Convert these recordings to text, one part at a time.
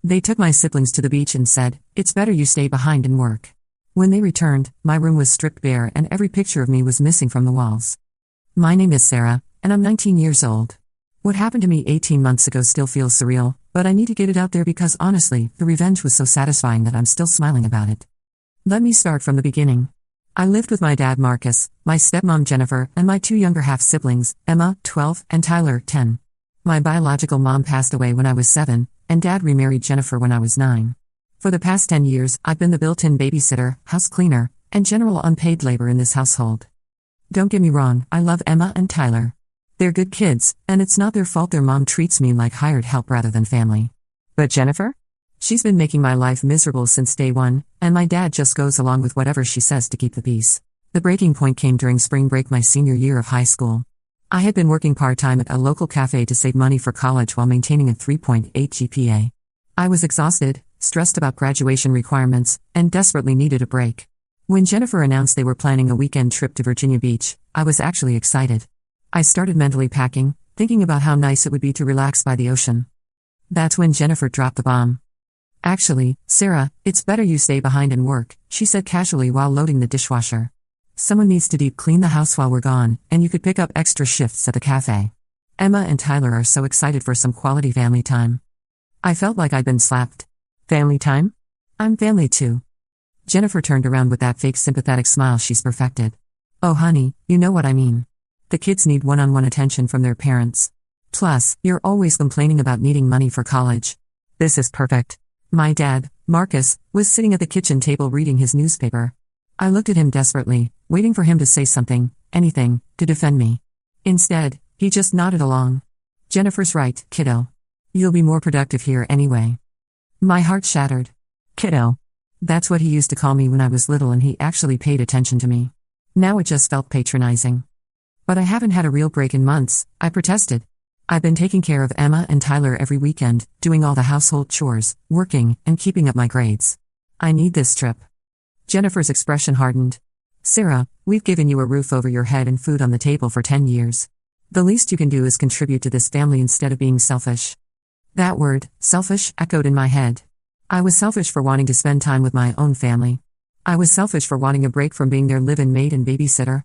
They took my siblings to the beach and said, "It's better you stay behind and work." When they returned, my room was stripped bare and every picture of me was missing from the walls. My name is Sarah, and I'm 19 years old. What happened to me 18 months ago still feels surreal, but I need to get it out there because honestly, the revenge was so satisfying that I'm still smiling about it. Let me start from the beginning. I lived with my dad Marcus, my stepmom Jennifer, and my two younger half-siblings, Emma, 12, and Tyler, 10. My biological mom passed away when I was 7, and dad remarried Jennifer when I was 9. For the past 10 years, I've been the built-in babysitter, house cleaner, and general unpaid labor in this household. Don't get me wrong, I love Emma and Tyler. They're good kids, and it's not their fault their mom treats me like hired help rather than family. But Jennifer? She's been making my life miserable since day one, and my dad just goes along with whatever she says to keep the peace. The breaking point came during spring break my senior year of high school. I had been working part-time at a local cafe to save money for college while maintaining a 3.8 GPA. I was exhausted, stressed about graduation requirements, and desperately needed a break. When Jennifer announced they were planning a weekend trip to Virginia Beach, I was actually excited. I started mentally packing, thinking about how nice it would be to relax by the ocean. That's when Jennifer dropped the bomb. "Actually, Sarah, it's better you stay behind and work," she said casually while loading the dishwasher. "Someone needs to deep clean the house while we're gone, and you could pick up extra shifts at the cafe. Emma and Tyler are so excited for some quality family time." I felt like I'd been slapped. Family time? I'm family too. Jennifer turned around with that fake sympathetic smile she's perfected. "Oh honey, you know what I mean. The kids need one-on-one attention from their parents. Plus, you're always complaining about needing money for college. This is perfect." My dad, Marcus, was sitting at the kitchen table reading his newspaper. I looked at him desperately, waiting for him to say something, anything, to defend me. Instead, he just nodded along. "Jennifer's right, kiddo. You'll be more productive here anyway." My heart shattered. Kiddo. That's what he used to call me when I was little and he actually paid attention to me. Now it just felt patronizing. "But I haven't had a real break in months," I protested. "I've been taking care of Emma and Tyler every weekend, doing all the household chores, working, and keeping up my grades. I need this trip." Jennifer's expression hardened. "Sarah, we've given you a roof over your head and food on the table for 10 years. The least you can do is contribute to this family instead of being selfish." That word, selfish, echoed in my head. I was selfish for wanting to spend time with my own family. I was selfish for wanting a break from being their live-in maid and babysitter.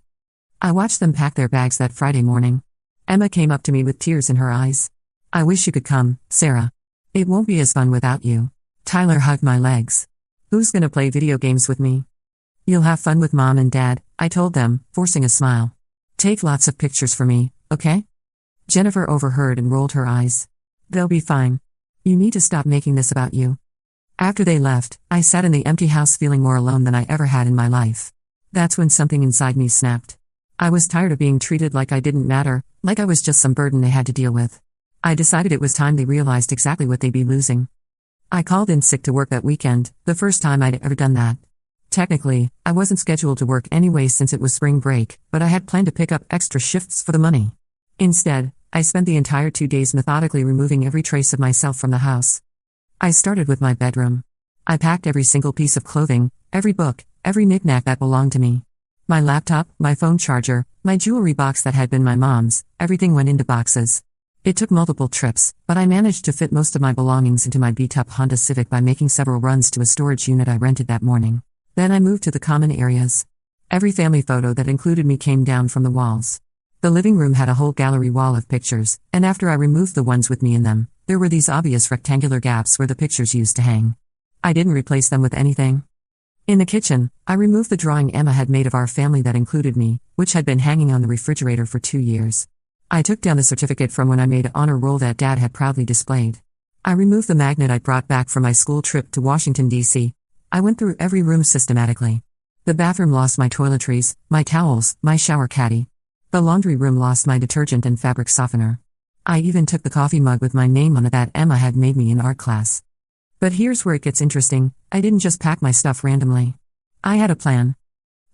I watched them pack their bags that Friday morning. Emma came up to me with tears in her eyes. "I wish you could come, Sarah. It won't be as fun without you." Tyler hugged my legs. "Who's gonna play video games with me?" "You'll have fun with Mom and Dad," I told them, forcing a smile. "Take lots of pictures for me, okay?" Jennifer overheard and rolled her eyes. "They'll be fine. You need to stop making this about you." After they left, I sat in the empty house feeling more alone than I ever had in my life. That's when something inside me snapped. I was tired of being treated like I didn't matter, like I was just some burden they had to deal with. I decided it was time they realized exactly what they'd be losing. I called in sick to work that weekend, the first time I'd ever done that. Technically, I wasn't scheduled to work anyway since it was spring break, but I had planned to pick up extra shifts for the money. Instead, I spent the entire 2 days methodically removing every trace of myself from the house. I started with my bedroom. I packed every single piece of clothing, every book, every knickknack that belonged to me. My laptop, my phone charger, my jewelry box that had been my mom's, everything went into boxes. It took multiple trips, but I managed to fit most of my belongings into my beat-up Honda Civic by making several runs to a storage unit I rented that morning. Then I moved to the common areas. Every family photo that included me came down from the walls. The living room had a whole gallery wall of pictures, and after I removed the ones with me in them, there were these obvious rectangular gaps where the pictures used to hang. I didn't replace them with anything. In the kitchen, I removed the drawing Emma had made of our family that included me, which had been hanging on the refrigerator for 2 years. I took down the certificate from when I made an honor roll that Dad had proudly displayed. I removed the magnet I brought back from my school trip to Washington, D.C. I went through every room systematically. The bathroom lost my toiletries, my towels, my shower caddy. The laundry room lost my detergent and fabric softener. I even took the coffee mug with my name on it that Emma had made me in art class. But here's where it gets interesting. I didn't just pack my stuff randomly. I had a plan.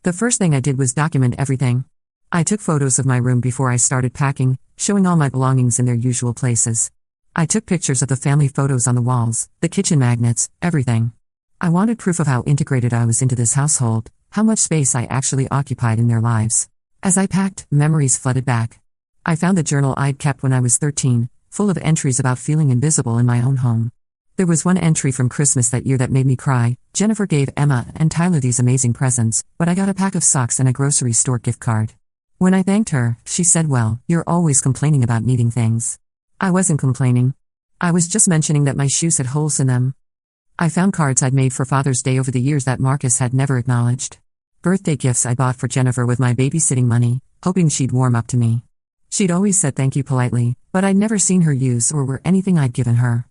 The first thing I did was document everything. I took photos of my room before I started packing, showing all my belongings in their usual places. I took pictures of the family photos on the walls, the kitchen magnets, everything. I wanted proof of how integrated I was into this household, how much space I actually occupied in their lives. As I packed, memories flooded back. I found the journal I'd kept when I was 13, full of entries about feeling invisible in my own home. There was one entry from Christmas that year that made me cry. Jennifer gave Emma and Tyler these amazing presents, but I got a pack of socks and a grocery store gift card. When I thanked her, she said, "Well, you're always complaining about needing things." I wasn't complaining. I was just mentioning that my shoes had holes in them. I found cards I'd made for Father's Day over the years that Marcus had never acknowledged. Birthday gifts I bought for Jennifer with my babysitting money, hoping she'd warm up to me. She'd always said thank you politely, but I'd never seen her use or wear anything I'd given her.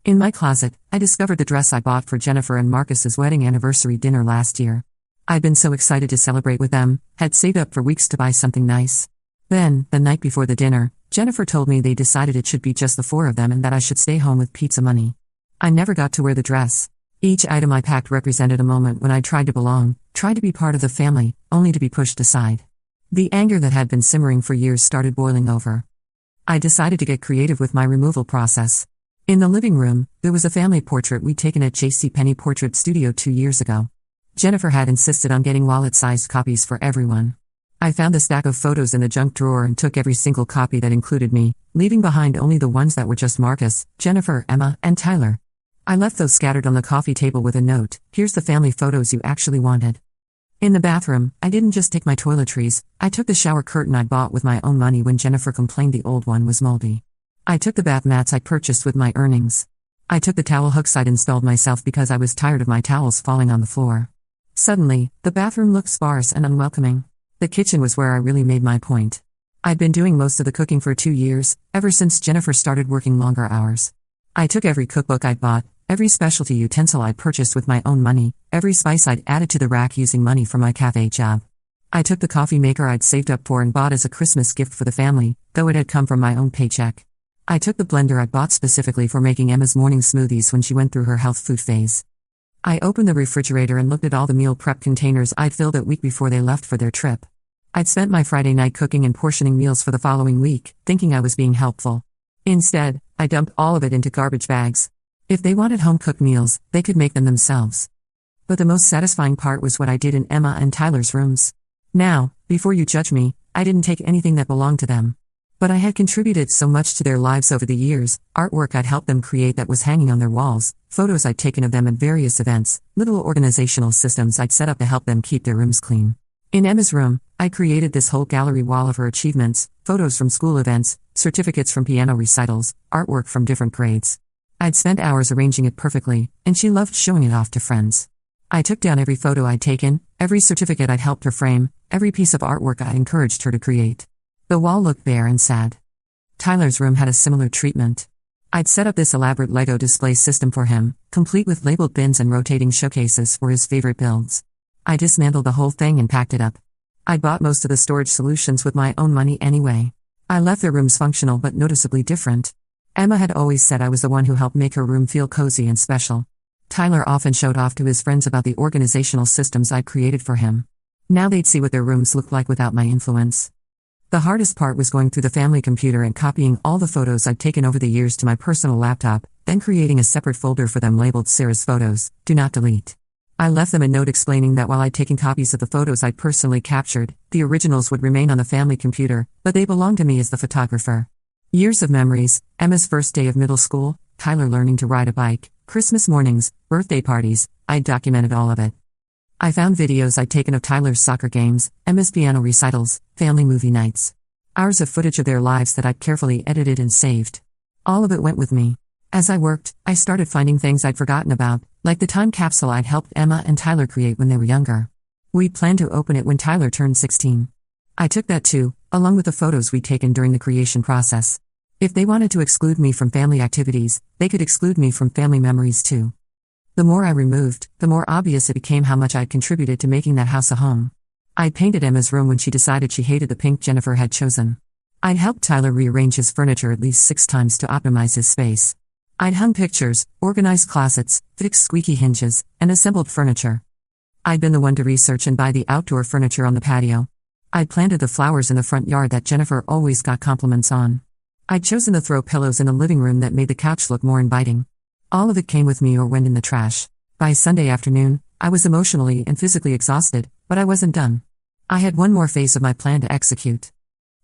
In my closet, I discovered the dress I bought for Jennifer and Marcus's wedding anniversary dinner last year. I'd been so excited to celebrate with them, had saved up for weeks to buy something nice. Then, the night before the dinner, Jennifer told me they decided it should be just the four of them and that I should stay home with pizza money. I never got to wear the dress. Each item I packed represented a moment when I tried to belong, tried to be part of the family, only to be pushed aside. The anger that had been simmering for years started boiling over. I decided to get creative with my removal process. In the living room, there was a family portrait we'd taken at JCPenney Portrait Studio 2 years ago. Jennifer had insisted on getting wallet-sized copies for everyone. I found the stack of photos in the junk drawer and took every single copy that included me, leaving behind only the ones that were just Marcus, Jennifer, Emma, and Tyler. I left those scattered on the coffee table with a note: "Here's the family photos you actually wanted." In the bathroom, I didn't just take my toiletries, I took the shower curtain I'd bought with my own money when Jennifer complained the old one was moldy. I took the bath mats I purchased with my earnings. I took the towel hooks I'd installed myself because I was tired of my towels falling on the floor. Suddenly, the bathroom looked sparse and unwelcoming. The kitchen was where I really made my point. I'd been doing most of the cooking for 2 years, ever since Jennifer started working longer hours. I took every cookbook I'd bought, every specialty utensil I'd purchased with my own money, every spice I'd added to the rack using money from my cafe job. I took the coffee maker I'd saved up for and bought as a Christmas gift for the family, though it had come from my own paycheck. I took the blender I'd bought specifically for making Emma's morning smoothies when she went through her health food phase. I opened the refrigerator and looked at all the meal prep containers I'd filled that week before they left for their trip. I'd spent my Friday night cooking and portioning meals for the following week, thinking I was being helpful. Instead, I dumped all of it into garbage bags. If they wanted home-cooked meals, they could make them themselves. But the most satisfying part was what I did in Emma and Tyler's rooms. Now, before you judge me, I didn't take anything that belonged to them. But I had contributed so much to their lives over the years: artwork I'd helped them create that was hanging on their walls, photos I'd taken of them at various events, little organizational systems I'd set up to help them keep their rooms clean. In Emma's room, I created this whole gallery wall of her achievements, photos from school events, certificates from piano recitals, artwork from different grades. I'd spent hours arranging it perfectly, and she loved showing it off to friends. I took down every photo I'd taken, every certificate I'd helped her frame, every piece of artwork I encouraged her to create. The wall looked bare and sad. Tyler's room had a similar treatment. I'd set up this elaborate Lego display system for him, complete with labeled bins and rotating showcases for his favorite builds. I dismantled the whole thing and packed it up. I'd bought most of the storage solutions with my own money anyway. I left their rooms functional but noticeably different. Emma had always said I was the one who helped make her room feel cozy and special. Tyler often showed off to his friends about the organizational systems I'd created for him. Now they'd see what their rooms looked like without my influence. The hardest part was going through the family computer and copying all the photos I'd taken over the years to my personal laptop, then creating a separate folder for them labeled Sarah's Photos, Do Not Delete. I left them a note explaining that while I'd taken copies of the photos I'd personally captured, the originals would remain on the family computer, but they belonged to me as the photographer. Years of memories: Emma's first day of middle school, Tyler learning to ride a bike, Christmas mornings, birthday parties, I'd documented all of it. I found videos I'd taken of Tyler's soccer games, Emma's piano recitals, family movie nights. Hours of footage of their lives that I'd carefully edited and saved. All of it went with me. As I worked, I started finding things I'd forgotten about, like the time capsule I'd helped Emma and Tyler create when they were younger. We'd planned to open it when Tyler turned 16. I took that too, along with the photos we'd taken during the creation process. If they wanted to exclude me from family activities, they could exclude me from family memories too. The more I removed, the more obvious it became how much I'd contributed to making that house a home. I'd painted Emma's room when she decided she hated the pink Jennifer had chosen. I'd helped Tyler rearrange his furniture at least 6 times to optimize his space. I'd hung pictures, organized closets, fixed squeaky hinges, and assembled furniture. I'd been the one to research and buy the outdoor furniture on the patio. I'd planted the flowers in the front yard that Jennifer always got compliments on. I'd chosen the throw pillows in the living room that made the couch look more inviting. All of it came with me or went in the trash. By Sunday afternoon, I was emotionally and physically exhausted, but I wasn't done. I had one more phase of my plan to execute.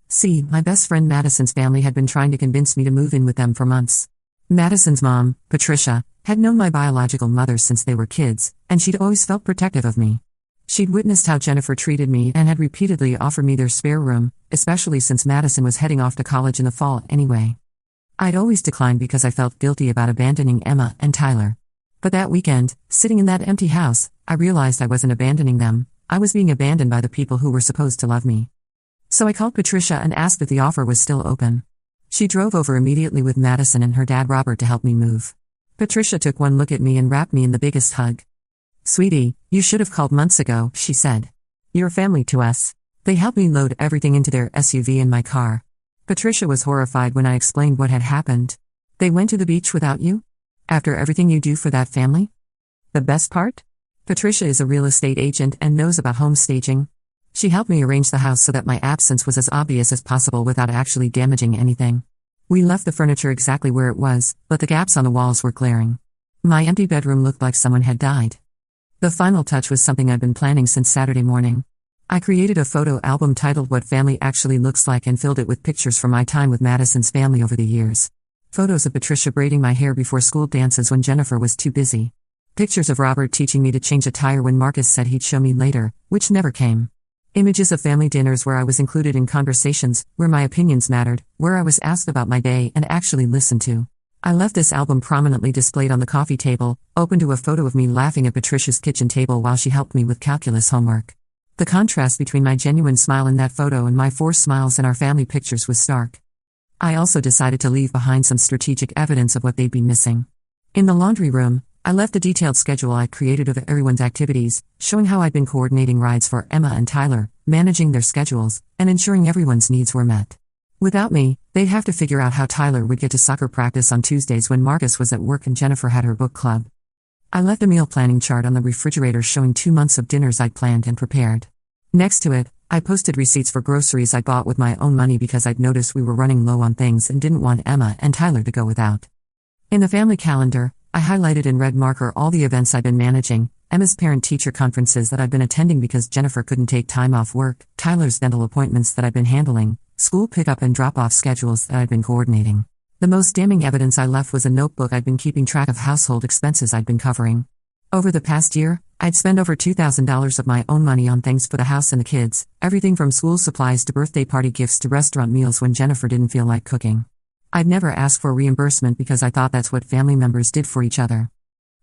See, my best friend Madison's family had been trying to convince me to move in with them for months. Madison's mom, Patricia, had known my biological mother since they were kids, and she'd always felt protective of me. She'd witnessed how Jennifer treated me and had repeatedly offered me their spare room, especially since Madison was heading off to college in the fall anyway. I'd always declined because I felt guilty about abandoning Emma and Tyler. But that weekend, sitting in that empty house, I realized I wasn't abandoning them, I was being abandoned by the people who were supposed to love me. So I called Patricia and asked if the offer was still open. She drove over immediately with Madison and her dad Robert to help me move. Patricia took one look at me and wrapped me in the biggest hug. "Sweetie, you should have called months ago," she said. "You're family to us." They helped me load everything into their SUV and my car. Patricia was horrified when I explained what had happened. "They went to the beach without you? After everything you do for that family?" The best part? Patricia is a real estate agent and knows about home staging. She helped me arrange the house so that my absence was as obvious as possible without actually damaging anything. We left the furniture exactly where it was, but the gaps on the walls were glaring. My empty bedroom looked like someone had died. The final touch was something I'd been planning since Saturday morning. I created a photo album titled What Family Actually Looks Like and filled it with pictures from my time with Madison's family over the years. Photos of Patricia braiding my hair before school dances when Jennifer was too busy. Pictures of Robert teaching me to change a tire when Marcus said he'd show me later, which never came. Images of family dinners where I was included in conversations, where my opinions mattered, where I was asked about my day and actually listened to. I left this album prominently displayed on the coffee table, open to a photo of me laughing at Patricia's kitchen table while she helped me with calculus homework. The contrast between my genuine smile in that photo and my forced smiles in our family pictures was stark. I also decided to leave behind some strategic evidence of what they'd be missing. In the laundry room, I left a detailed schedule I created of everyone's activities, showing how I'd been coordinating rides for Emma and Tyler, managing their schedules, and ensuring everyone's needs were met. Without me, they'd have to figure out how Tyler would get to soccer practice on Tuesdays when Marcus was at work and Jennifer had her book club. I left a meal planning chart on the refrigerator showing 2 months of dinners I'd planned and prepared. Next to it, I posted receipts for groceries I bought with my own money because I'd noticed we were running low on things and didn't want Emma and Tyler to go without. In the family calendar, I highlighted in red marker all the events I'd been managing, Emma's parent-teacher conferences that I'd been attending because Jennifer couldn't take time off work, Tyler's dental appointments that I'd been handling, school pickup and drop-off schedules that I'd been coordinating. The most damning evidence I left was a notebook I'd been keeping track of household expenses I'd been covering. Over the past year, I'd spent over $2,000 of my own money on things for the house and the kids, everything from school supplies to birthday party gifts to restaurant meals when Jennifer didn't feel like cooking. I'd never asked for reimbursement because I thought that's what family members did for each other.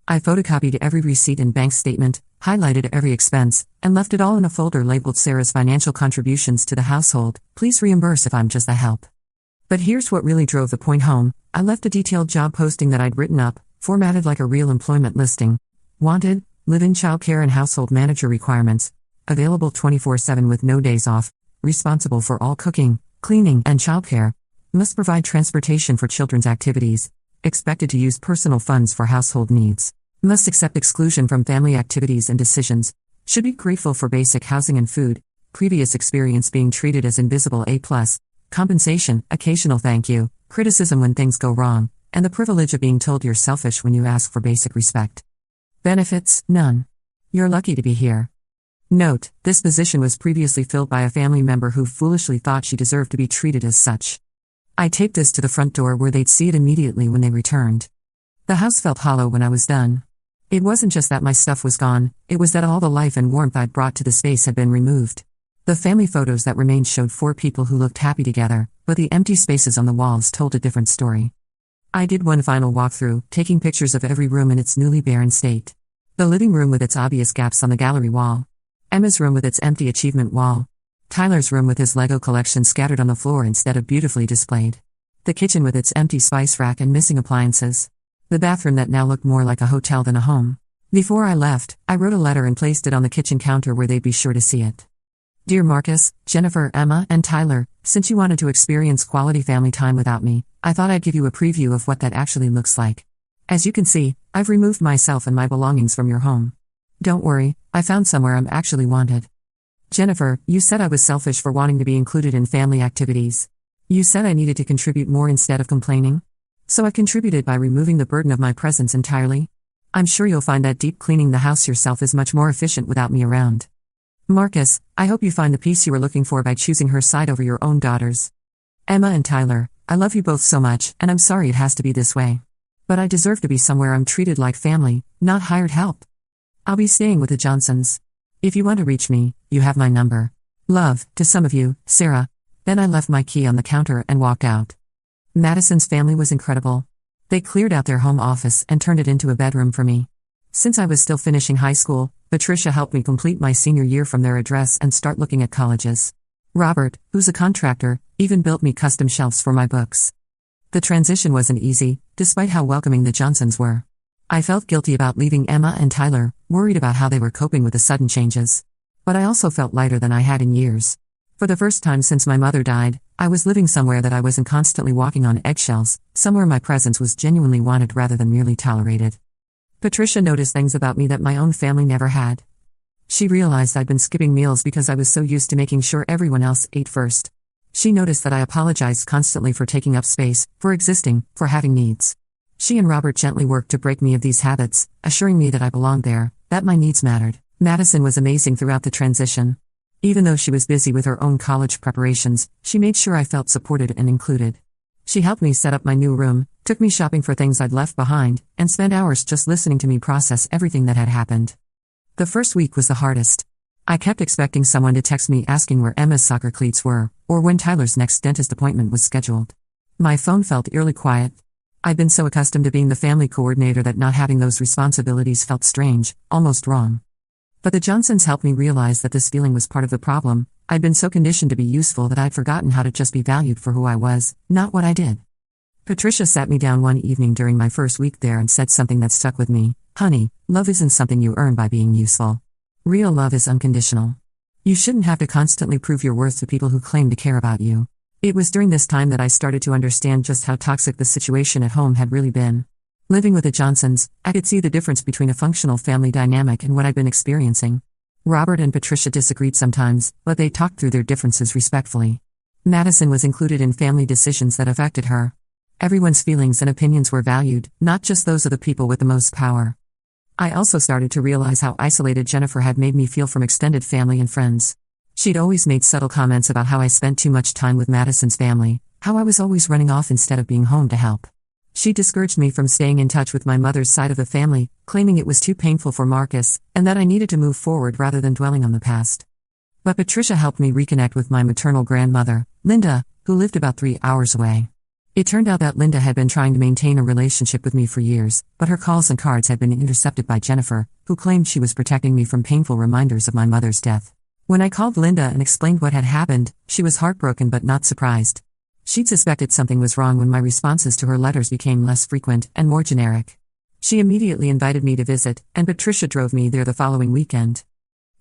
I photocopied every receipt and bank statement, highlighted every expense, and left it all in a folder labeled Sarah's financial contributions to the household. Please reimburse if I'm just a help. But here's what really drove the point home. I left a detailed job posting that I'd written up, formatted like a real employment listing. Wanted, live-in childcare and household manager requirements. Available 24/7 with no days off. Responsible for all cooking, cleaning, and childcare. Must provide transportation for children's activities. Expected to use personal funds for household needs. Must accept exclusion from family activities and decisions. Should be grateful for basic housing and food. Previous experience being treated as invisible A+. Compensation, occasional thank you, criticism when things go wrong, and the privilege of being told you're selfish when you ask for basic respect. Benefits, none. You're lucky to be here. Note, this position was previously filled by a family member who foolishly thought she deserved to be treated as such. I taped this to the front door where they'd see it immediately when they returned. The house felt hollow when I was done. It wasn't just that my stuff was gone, it was that all the life and warmth I'd brought to the space had been removed. The family photos that remained showed 4 people who looked happy together, but the empty spaces on the walls told a different story. I did one final walkthrough, taking pictures of every room in its newly barren state. The living room with its obvious gaps on the gallery wall. Emma's room with its empty achievement wall. Tyler's room with his Lego collection scattered on the floor instead of beautifully displayed. The kitchen with its empty spice rack and missing appliances. The bathroom that now looked more like a hotel than a home. Before I left, I wrote a letter and placed it on the kitchen counter where they'd be sure to see it. Dear Marcus, Jennifer, Emma, and Tyler, since you wanted to experience quality family time without me, I thought I'd give you a preview of what that actually looks like. As you can see, I've removed myself and my belongings from your home. Don't worry, I found somewhere I'm actually wanted. Jennifer, you said I was selfish for wanting to be included in family activities. You said I needed to contribute more instead of complaining. So I contributed by removing the burden of my presence entirely. I'm sure you'll find that deep cleaning the house yourself is much more efficient without me around. Marcus, I hope you find the peace you were looking for by choosing her side over your own daughters. Emma and Tyler, I love you both so much, and I'm sorry it has to be this way. But I deserve to be somewhere I'm treated like family, not hired help. I'll be staying with the Johnsons. If you want to reach me, you have my number. Love, to some of you, Sarah. Then I left my key on the counter and walked out. Madison's family was incredible. They cleared out their home office and turned it into a bedroom for me. Since I was still finishing high school, Patricia helped me complete my senior year from their address and start looking at colleges. Robert, who's a contractor, even built me custom shelves for my books. The transition wasn't easy, despite how welcoming the Johnsons were. I felt guilty about leaving Emma and Tyler, worried about how they were coping with the sudden changes. But I also felt lighter than I had in years. For the first time since my mother died, I was living somewhere that I wasn't constantly walking on eggshells, somewhere my presence was genuinely wanted rather than merely tolerated. Patricia noticed things about me that my own family never had. She realized I'd been skipping meals because I was so used to making sure everyone else ate first. She noticed that I apologized constantly for taking up space, for existing, for having needs. She and Robert gently worked to break me of these habits, assuring me that I belonged there, that my needs mattered. Madison was amazing throughout the transition. Even though she was busy with her own college preparations, she made sure I felt supported and included. She helped me set up my new room, took me shopping for things I'd left behind, and spent hours just listening to me process everything that had happened. The first week was the hardest. I kept expecting someone to text me asking where Emma's soccer cleats were, or when Tyler's next dentist appointment was scheduled. My phone felt eerily quiet. I'd been so accustomed to being the family coordinator that not having those responsibilities felt strange, almost wrong. But the Johnsons helped me realize that this feeling was part of the problem. I'd been so conditioned to be useful that I'd forgotten how to just be valued for who I was, not what I did. Patricia sat me down one evening during my first week there and said something that stuck with me. Honey, love isn't something you earn by being useful. Real love is unconditional. You shouldn't have to constantly prove your worth to people who claim to care about you. It was during this time that I started to understand just how toxic the situation at home had really been. Living with the Johnsons, I could see the difference between a functional family dynamic and what I'd been experiencing. Robert and Patricia disagreed sometimes, but they talked through their differences respectfully. Madison was included in family decisions that affected her. Everyone's feelings and opinions were valued, not just those of the people with the most power. I also started to realize how isolated Jennifer had made me feel from extended family and friends. She'd always made subtle comments about how I spent too much time with Madison's family, how I was always running off instead of being home to help. She discouraged me from staying in touch with my mother's side of the family, claiming it was too painful for Marcus, and that I needed to move forward rather than dwelling on the past. But Patricia helped me reconnect with my maternal grandmother, Linda, who lived about 3 hours away. It turned out that Linda had been trying to maintain a relationship with me for years, but her calls and cards had been intercepted by Jennifer, who claimed she was protecting me from painful reminders of my mother's death. When I called Linda and explained what had happened, she was heartbroken but not surprised. She'd suspected something was wrong when my responses to her letters became less frequent and more generic. She immediately invited me to visit, and Patricia drove me there the following weekend.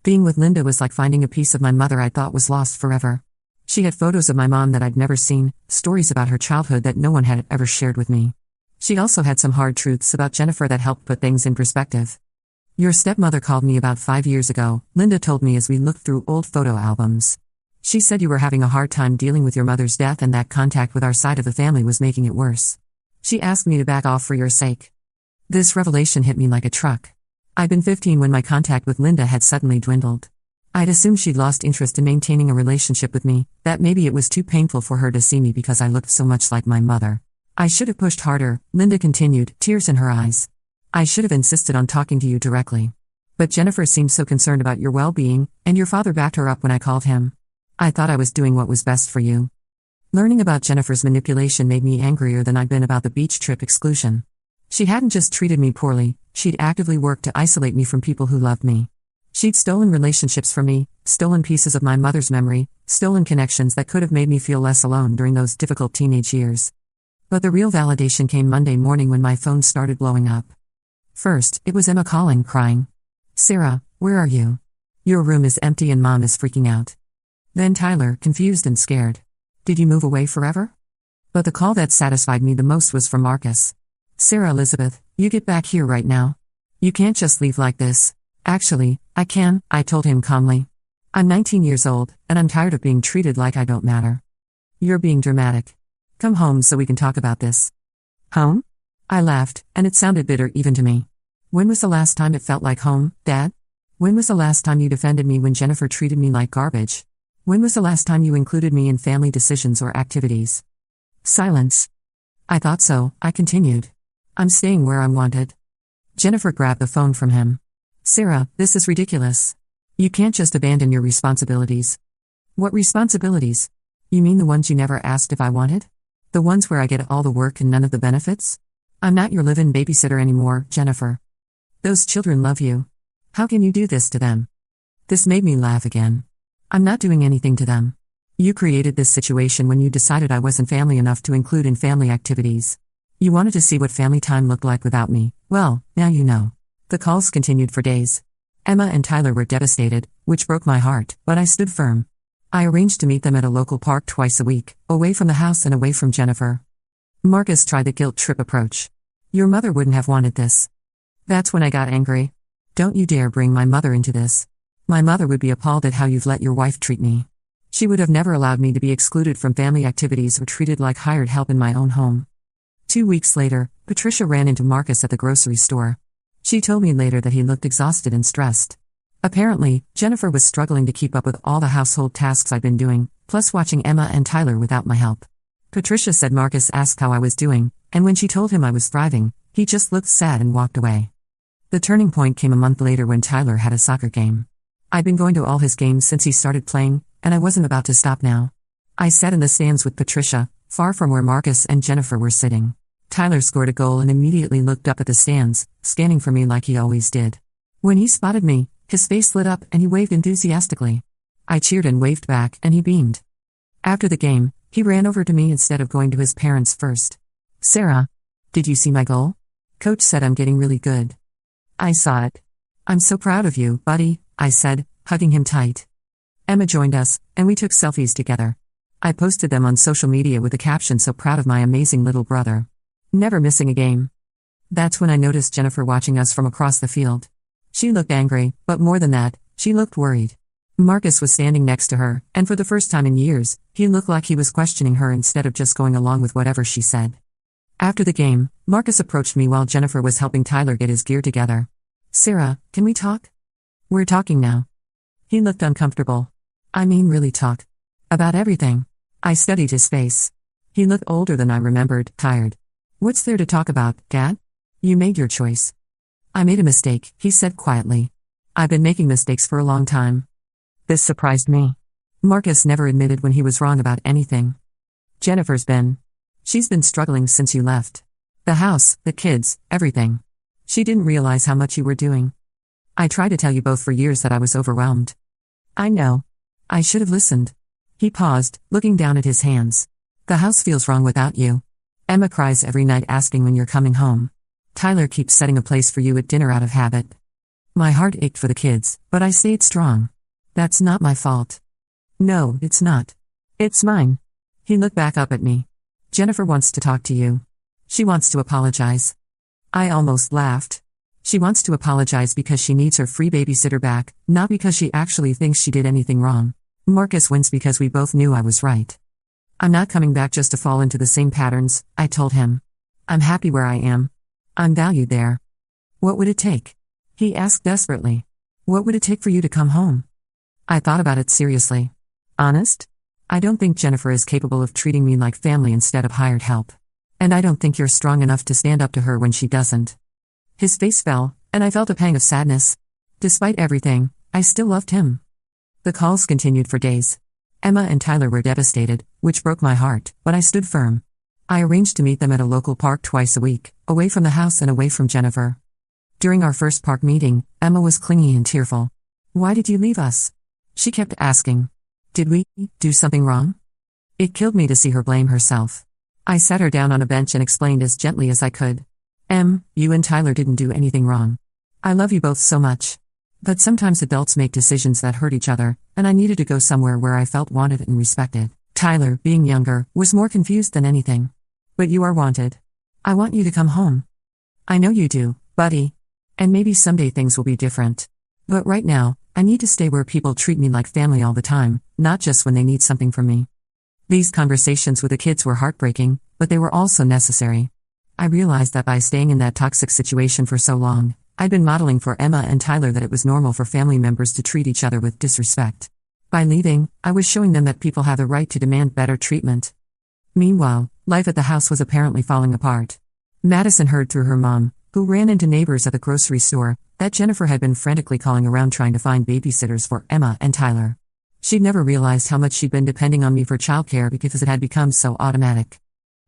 Being with Linda was like finding a piece of my mother I thought was lost forever. She had photos of my mom that I'd never seen, stories about her childhood that no one had ever shared with me. She also had some hard truths about Jennifer that helped put things in perspective. Your stepmother called me about 5 years ago, Linda told me as we looked through old photo albums. She said you were having a hard time dealing with your mother's death and that contact with our side of the family was making it worse. She asked me to back off for your sake. This revelation hit me like a truck. I'd been 15 when my contact with Linda had suddenly dwindled. I'd assumed she'd lost interest in maintaining a relationship with me, that maybe it was too painful for her to see me because I looked so much like my mother. I should have pushed harder, Linda continued, tears in her eyes. I should have insisted on talking to you directly. But Jennifer seemed so concerned about your well-being, and your father backed her up when I called him. I thought I was doing what was best for you. Learning about Jennifer's manipulation made me angrier than I'd been about the beach trip exclusion. She hadn't just treated me poorly, she'd actively worked to isolate me from people who loved me. She'd stolen relationships from me, stolen pieces of my mother's memory, stolen connections that could have made me feel less alone during those difficult teenage years. But the real validation came Monday morning when my phone started blowing up. First, it was Emma calling, crying. Sarah, where are you? Your room is empty and Mom is freaking out. Then Tyler, confused and scared. Did you move away forever? But the call that satisfied me the most was from Marcus. Sarah Elizabeth, you get back here right now. You can't just leave like this. Actually, I can, I told him calmly. I'm 19 years old, and I'm tired of being treated like I don't matter. You're being dramatic. Come home so we can talk about this. Home? I laughed, and it sounded bitter even to me. When was the last time it felt like home, Dad? When was the last time you defended me when Jennifer treated me like garbage? When was the last time you included me in family decisions or activities? Silence. I thought so, I continued. I'm staying where I'm wanted. Jennifer grabbed the phone from him. Sarah, this is ridiculous. You can't just abandon your responsibilities. What responsibilities? You mean the ones you never asked if I wanted? The ones where I get all the work and none of the benefits? I'm not your live-in babysitter anymore, Jennifer. Those children love you. How can you do this to them? This made me laugh again. I'm not doing anything to them. You created this situation when you decided I wasn't family enough to include in family activities. You wanted to see what family time looked like without me. Well, now you know. The calls continued for days. Emma and Tyler were devastated, which broke my heart, but I stood firm. I arranged to meet them at a local park twice a week, away from the house and away from Jennifer. Marcus tried the guilt trip approach. Your mother wouldn't have wanted this. That's when I got angry. Don't you dare bring my mother into this. My mother would be appalled at how you've let your wife treat me. She would have never allowed me to be excluded from family activities or treated like hired help in my own home. 2 weeks later, Patricia ran into Marcus at the grocery store. She told me later that he looked exhausted and stressed. Apparently, Jennifer was struggling to keep up with all the household tasks I'd been doing, plus watching Emma and Tyler without my help. Patricia said Marcus asked how I was doing, and when she told him I was thriving, he just looked sad and walked away. The turning point came a month later when Tyler had a soccer game. I'd been going to all his games since he started playing, and I wasn't about to stop now. I sat in the stands with Patricia, far from where Marcus and Jennifer were sitting. Tyler scored a goal and immediately looked up at the stands, scanning for me like he always did. When he spotted me, his face lit up and he waved enthusiastically. I cheered and waved back, and he beamed. After the game, he ran over to me instead of going to his parents first. Sarah, did you see my goal? Coach said I'm getting really good. I saw it. I'm so proud of you, buddy, I said, hugging him tight. Emma joined us, and we took selfies together. I posted them on social media with a caption so proud of my amazing little brother. Never missing a game. That's when I noticed Jennifer watching us from across the field. She looked angry, but more than that, she looked worried. Marcus was standing next to her, and for the first time in years, he looked like he was questioning her instead of just going along with whatever she said. After the game, Marcus approached me while Jennifer was helping Tyler get his gear together. Sarah, can we talk? We're talking now. He looked uncomfortable. I mean really talk. About everything. I studied his face. He looked older than I remembered, tired. What's there to talk about, Dad? You made your choice. I made a mistake, he said quietly. I've been making mistakes for a long time. This surprised me. Marcus never admitted when he was wrong about anything. Jennifer's been. She's been struggling since you left. The house, the kids, everything. She didn't realize how much you were doing. I tried to tell you both for years that I was overwhelmed. I know. I should have listened. He paused, looking down at his hands. The house feels wrong without you. Emma cries every night asking when you're coming home. Tyler keeps setting a place for you at dinner out of habit. My heart ached for the kids, but I stayed strong. That's not my fault. No, it's not. It's mine. He looked back up at me. Jennifer wants to talk to you. She wants to apologize. I almost laughed. She wants to apologize because she needs her free babysitter back, not because she actually thinks she did anything wrong. Marcus winced because we both knew I was right. I'm not coming back just to fall into the same patterns, I told him. I'm happy where I am. I'm valued there. What would it take? He asked desperately. What would it take for you to come home? I thought about it seriously. Honest? I don't think Jennifer is capable of treating me like family instead of hired help. And I don't think you're strong enough to stand up to her when she doesn't. His face fell, and I felt a pang of sadness. Despite everything, I still loved him. The calls continued for days. Emma and Tyler were devastated, which broke my heart, but I stood firm. I arranged to meet them at a local park twice a week, away from the house and away from Jennifer. During our first park meeting, Emma was clingy and tearful. Why did you leave us? She kept asking. Did we do something wrong? It killed me to see her blame herself. I sat her down on a bench and explained as gently as I could. You and Tyler didn't do anything wrong. I love you both so much. But sometimes adults make decisions that hurt each other, and I needed to go somewhere where I felt wanted and respected. Tyler, being younger, was more confused than anything. But you are wanted. I want you to come home. I know you do, buddy. And maybe someday things will be different. But right now, I need to stay where people treat me like family all the time, not just when they need something from me. These conversations with the kids were heartbreaking, but they were also necessary. I realized that by staying in that toxic situation for so long, I'd been modeling for Emma and Tyler that it was normal for family members to treat each other with disrespect. By leaving, I was showing them that people have the right to demand better treatment. Meanwhile, life at the house was apparently falling apart. Madison heard through her mom, who ran into neighbors at the grocery store, that Jennifer had been frantically calling around trying to find babysitters for Emma and Tyler. She'd never realized how much she'd been depending on me for childcare because it had become so automatic.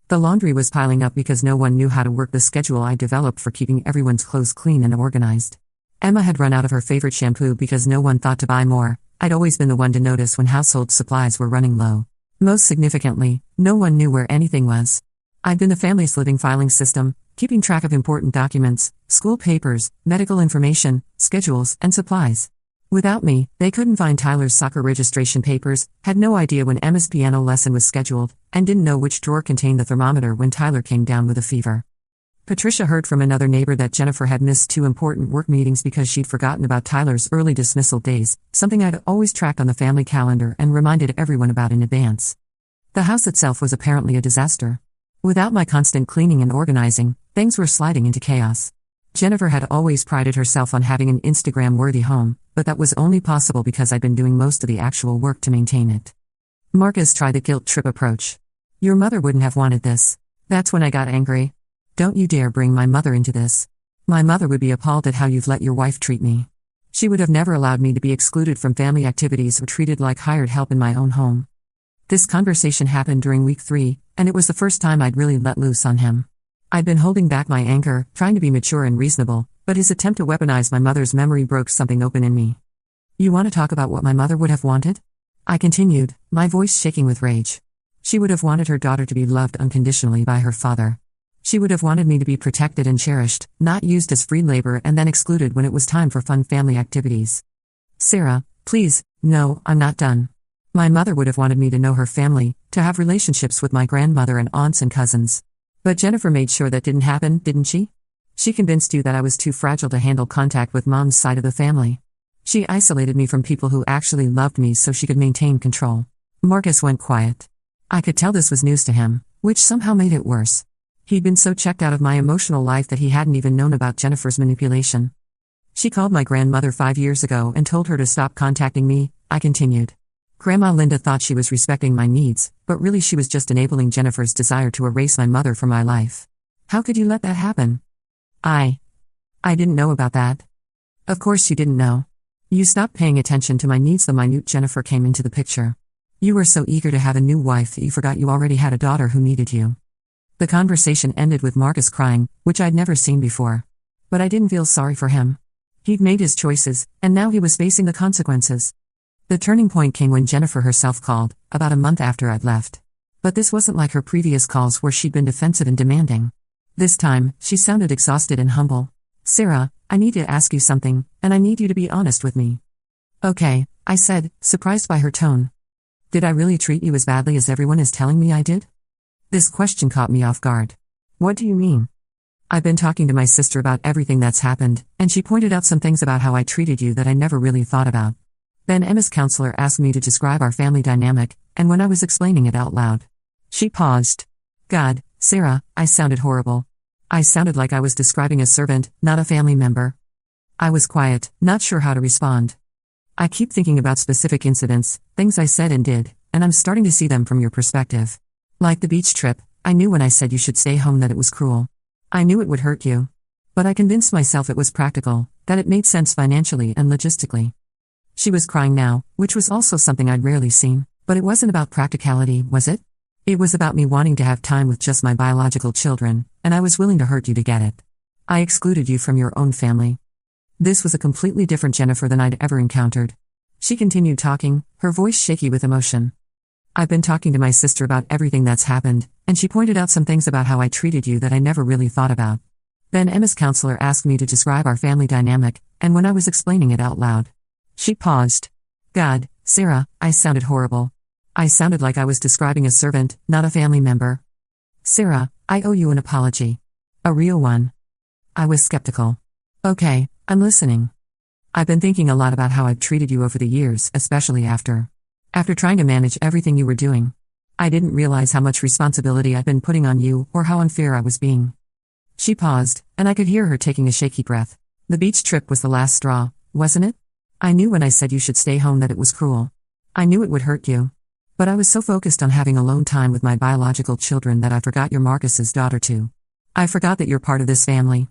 The laundry was piling up because no one knew how to work the schedule I developed for keeping everyone's clothes clean and organized. Emma had run out of her favorite shampoo because no one thought to buy more. I'd always been the one to notice when household supplies were running low. Most significantly, no one knew where anything was. I'd been the family's living filing system, keeping track of important documents, school papers, medical information, schedules, and supplies. Without me, they couldn't find Tyler's soccer registration papers, had no idea when Emma's piano lesson was scheduled, and didn't know which drawer contained the thermometer when Tyler came down with a fever. Patricia heard from another neighbor that Jennifer had missed 2 important work meetings because she'd forgotten about Tyler's early dismissal days, something I'd always tracked on the family calendar and reminded everyone about in advance. The house itself was apparently a disaster. Without my constant cleaning and organizing, things were sliding into chaos. Jennifer had always prided herself on having an Instagram-worthy home, but that was only possible because I'd been doing most of the actual work to maintain it. Marcus tried the guilt trip approach. Your mother wouldn't have wanted this. That's when I got angry. Don't you dare bring my mother into this. My mother would be appalled at how you've let your wife treat me. She would have never allowed me to be excluded from family activities or treated like hired help in my own home. This conversation happened during week 3, and it was the first time I'd really let loose on him. I'd been holding back my anger, trying to be mature and reasonable, but his attempt to weaponize my mother's memory broke something open in me. You want to talk about what my mother would have wanted? I continued, my voice shaking with rage. She would have wanted her daughter to be loved unconditionally by her father. She would have wanted me to be protected and cherished, not used as free labor and then excluded when it was time for fun family activities. Sarah, please, no, I'm not done. My mother would have wanted me to know her family, to have relationships with my grandmother and aunts and cousins. But Jennifer made sure that didn't happen, didn't she? She convinced you that I was too fragile to handle contact with Mom's side of the family. She isolated me from people who actually loved me so she could maintain control. Marcus went quiet. I could tell this was news to him, which somehow made it worse. He'd been so checked out of my emotional life that he hadn't even known about Jennifer's manipulation. She called my grandmother 5 years ago and told her to stop contacting me, I continued. Grandma Linda thought she was respecting my needs, but really she was just enabling Jennifer's desire to erase my mother from my life. How could you let that happen? I didn't know about that. Of course you didn't know. You stopped paying attention to my needs the minute Jennifer came into the picture. You were so eager to have a new wife that you forgot you already had a daughter who needed you. The conversation ended with Marcus crying, which I'd never seen before. But I didn't feel sorry for him. He'd made his choices, and now he was facing the consequences. The turning point came when Jennifer herself called, about a month after I'd left. But this wasn't like her previous calls where she'd been defensive and demanding. This time, she sounded exhausted and humble. Sarah, I need to ask you something, and I need you to be honest with me. Okay, I said, surprised by her tone. Did I really treat you as badly as everyone is telling me I did? This question caught me off guard. What do you mean? I've been talking to my sister about everything that's happened, and she pointed out some things about how I treated you that I never really thought about. Then Emma's counselor asked me to describe our family dynamic, and when I was explaining it out loud, she paused. God, Sarah, I sounded horrible. I sounded like I was describing a servant, not a family member. I was quiet, not sure how to respond. I keep thinking about specific incidents, things I said and did, and I'm starting to see them from your perspective. Like the beach trip, I knew when I said you should stay home that it was cruel. I knew it would hurt you. But I convinced myself it was practical, that it made sense financially and logistically. She was crying now, which was also something I'd rarely seen, but it wasn't about practicality, was it? It was about me wanting to have time with just my biological children, and I was willing to hurt you to get it. I excluded you from your own family. This was a completely different Jennifer than I'd ever encountered. She continued talking, her voice shaky with emotion. I've been talking to my sister about everything that's happened, and she pointed out some things about how I treated you that I never really thought about. Then Emma's counselor asked me to describe our family dynamic, and when I was explaining it out loud, she paused. God, Sarah, I sounded horrible. I sounded like I was describing a servant, not a family member. Sarah, I owe you an apology. A real one. I was skeptical. Okay, I'm listening. I've been thinking a lot about how I've treated you over the years, especially after trying to manage everything you were doing. I didn't realize how much responsibility I'd been putting on you or how unfair I was being. She paused, and I could hear her taking a shaky breath. The beach trip was the last straw, wasn't it? I knew when I said you should stay home that it was cruel. I knew it would hurt you. But I was so focused on having alone time with my biological children that I forgot you're Marcus's daughter too. I forgot that you're part of this family.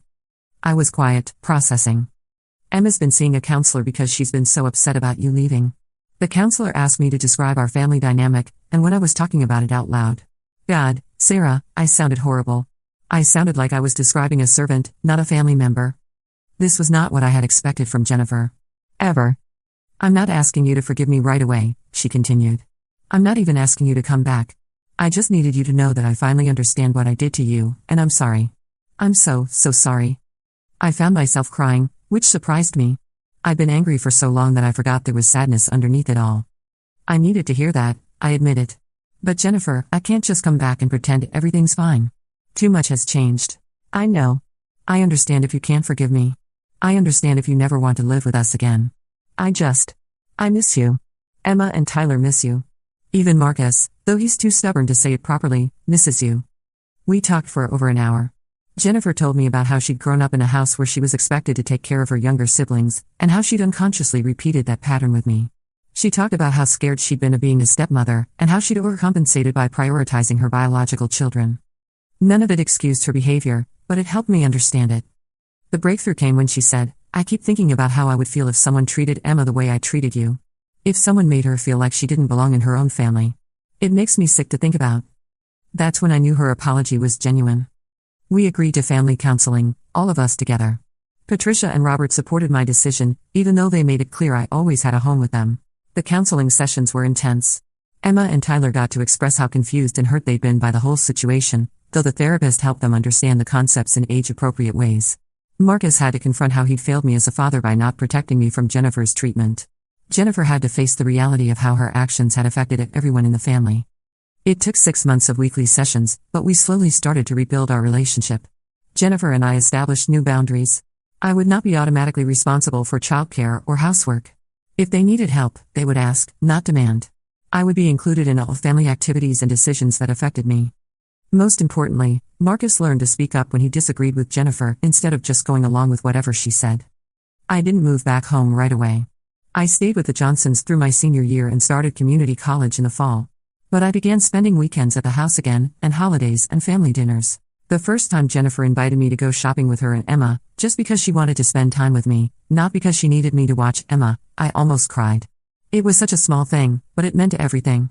I was quiet, processing. Emma's been seeing a counselor because she's been so upset about you leaving. The counselor asked me to describe our family dynamic, and when I was talking about it out loud. God, Sarah, I sounded horrible. I sounded like I was describing a servant, not a family member. This was not what I had expected from Jennifer. Ever. I'm not asking you to forgive me right away, she continued. I'm not even asking you to come back. I just needed you to know that I finally understand what I did to you, and I'm sorry. I'm so sorry. I found myself crying, which surprised me. I'd been angry for so long that I forgot there was sadness underneath it all. I needed to hear that, I admit it. But Jennifer, I can't just come back and pretend everything's fine. Too much has changed. I know. I understand if you can't forgive me. I understand if you never want to live with us again. I miss you. Emma and Tyler miss you. Even Marcus, though he's too stubborn to say it properly, misses you. We talked for over an hour. Jennifer told me about how she'd grown up in a house where she was expected to take care of her younger siblings, and how she'd unconsciously repeated that pattern with me. She talked about how scared she'd been of being a stepmother, and how she'd overcompensated by prioritizing her biological children. None of it excused her behavior, but it helped me understand it. The breakthrough came when she said, I keep thinking about how I would feel if someone treated Emma the way I treated you. If someone made her feel like she didn't belong in her own family. It makes me sick to think about. That's when I knew her apology was genuine. We agreed to family counseling, all of us together. Patricia and Robert supported my decision, even though they made it clear I always had a home with them. The counseling sessions were intense. Emma and Tyler got to express how confused and hurt they'd been by the whole situation, though the therapist helped them understand the concepts in age-appropriate ways. Marcus had to confront how he'd failed me as a father by not protecting me from Jennifer's treatment. Jennifer had to face the reality of how her actions had affected everyone in the family. It took 6 months of weekly sessions, but we slowly started to rebuild our relationship. Jennifer and I established new boundaries. I would not be automatically responsible for childcare or housework. If they needed help, they would ask, not demand. I would be included in all family activities and decisions that affected me. Most importantly, Marcus learned to speak up when he disagreed with Jennifer instead of just going along with whatever she said. I didn't move back home right away. I stayed with the Johnsons through my senior year and started community college in the fall. But I began spending weekends at the house again, and holidays and family dinners. The first time Jennifer invited me to go shopping with her and Emma, just because she wanted to spend time with me, not because she needed me to watch Emma, I almost cried. It was such a small thing, but it meant everything.